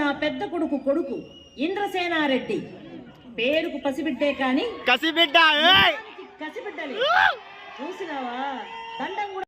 నా పెద్ద కొడుకు కొడుకు ఇంద్రసేనారెడ్డి. పేరుకు పసిబిడ్డే కాని కసిబిడ్డ కసిబిడ్డలే. చూసినావా దండం కూడా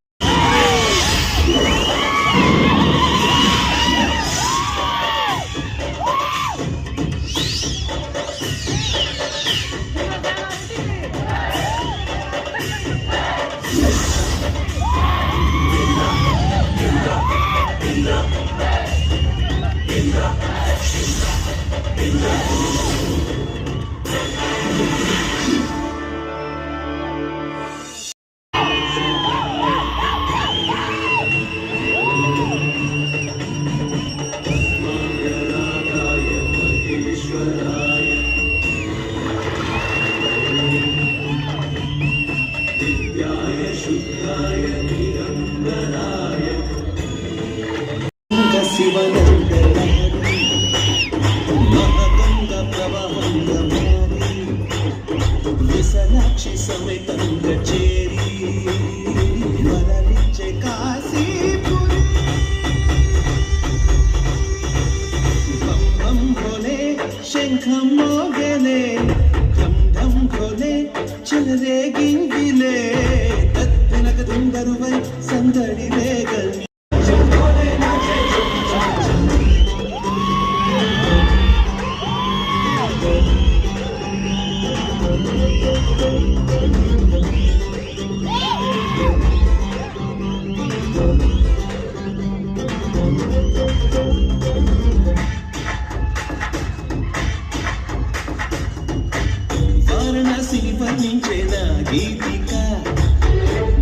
విశాలాక్షి సమేతంగా చేరి వరలిచ్చే కాశీపురి బం బం భోలే శంఖం మోగలే ఢం ఢం భోలే చలరే గింగిలే తత్తినక దుందరువై సందడి రేగని వారణాసిని వర్ణించేనా గీతిక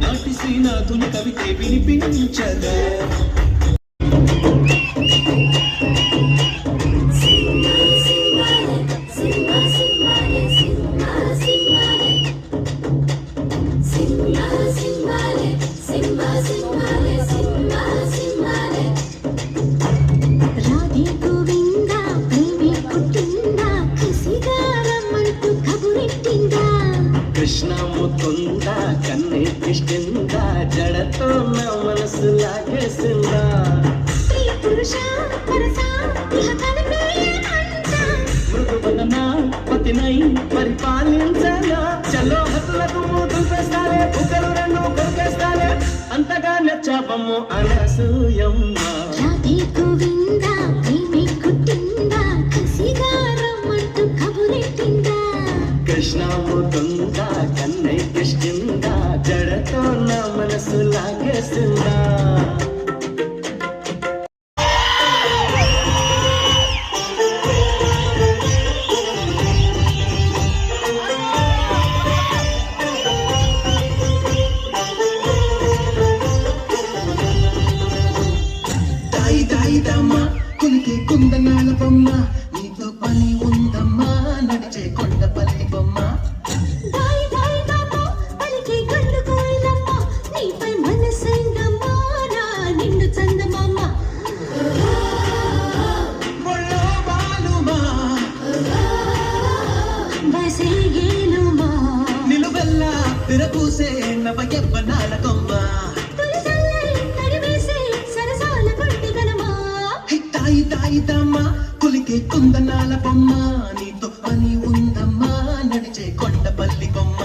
నాటి శ్రీనాథుని కవితే వినిపించగా కృష్ణ ముకుందా కన్నే కృష్ణిందా జడతో నా మనసు లాగేసిందా మృదువదన పతినై పరిపాలించనా చలో హతులకు మూతులు వేస్తాలే బుగ్గలు రెండు కొరికేస్తాలే అంతగా నచ్చాపమ్ము అనసూయమ్మ కృష్ణ ముకుందా కన్నై కృష్ణిందా జడతో నా మనసు లాగేసిందా దాయి దాయి దమ్మా కులికే కుందనాల బొమ్మ నీతో పని ఉందమ్మా నడిచే కొండపల్లి బొమ్మ నిలువెల్లా విరపూసే నవ యవ్వనాల కొమ్మ తాయి తాయి దమ్మ కులికే కుందనాల బొమ్మ నీతో పని ఉందమ్మా నడిచే కొండపల్లి బొమ్మ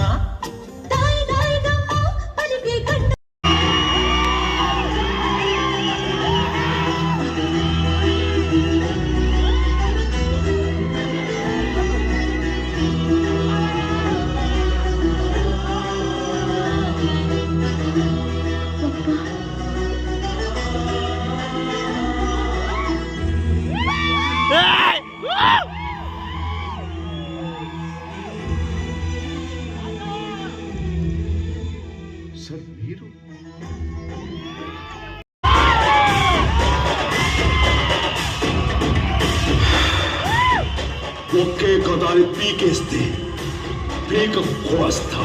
సార్ మీరు ఒకే కదాన్ని పీకేస్తే పీక కోస్తా